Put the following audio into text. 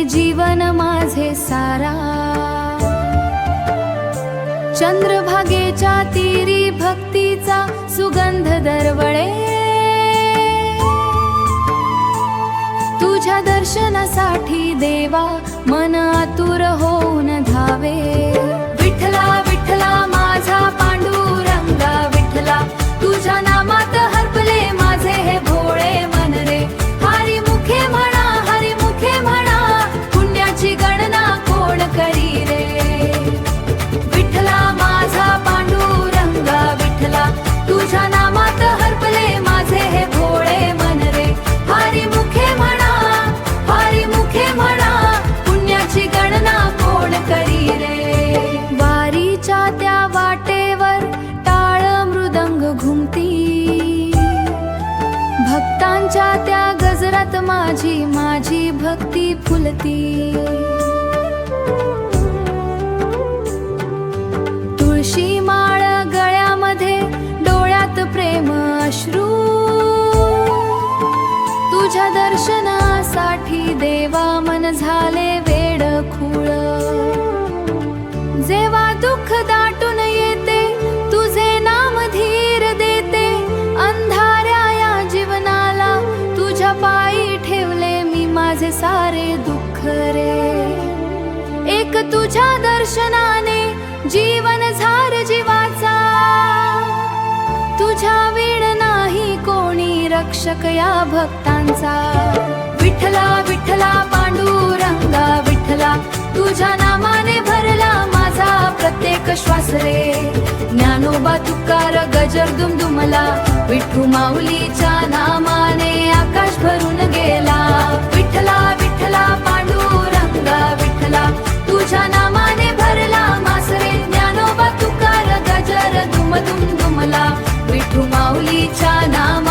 जीवन माझे सारा। चंद्रभागेच्या तीरी भक्तीचा सुगंध दरवळे, तुझ्या दर्शनासाठी देवा मन आतुर होऊन धावे। विठ्ठला विठ्ठला माझा पांडुरंगा विठ्ठला, तुझ्या नामात हरपले माझे हे भोळे मन रे। हरी मुखे म्हणा पुण्याची गणना कोण करी रे। विठ्ठला माझा पांडुरंगा विठ्ठला, तुझ्या नामात हरपले माझे हे भोळे मन रे। हरी मुखे म्हणा पुण्याची गणना कोण करी रे। वारीच्या त्या वाटेवर टाळ मृदंग घुमती, भक्तांच्या त्या गजरात माझी भक्ती फुलती। तुळशी माळ गळ्यामध्ये, डोळ्यात प्रेम अश्रू, तुझ्या दर्शनासाठी देवा मन झाले वेड खूळ। जेव्हा दुःख दाटून येते, तुझे नाम धीर देते। अंधाऱ्या या जीवनाला तुझ्या पायी ठेवले मी माझे सारे दुःख रे। एक तुझ्या दर्शनाने जीवन झार जीवाचा, तुझ्या वीण नाही कोणी रक्षक या भक्तांचा। विठ्ठला विठ्ठला पांडुरंगा विठ्ठला, तुझ्या नामाने भरला माझा प्रत्येक श्वास रे। ज्ञानोबा तुकार गजर दुमदुमला, विठ्ठू माऊलीच्या नामाने आकाश भरून गेला। विठ्ठला विठ्ठला पांडुरंगा विठ्ठला, तुझ्या नामाने भरला मास रे। ज्ञानोबा तुकार गजर दुमदुमला, विठ्ठू माऊलीच्या नाम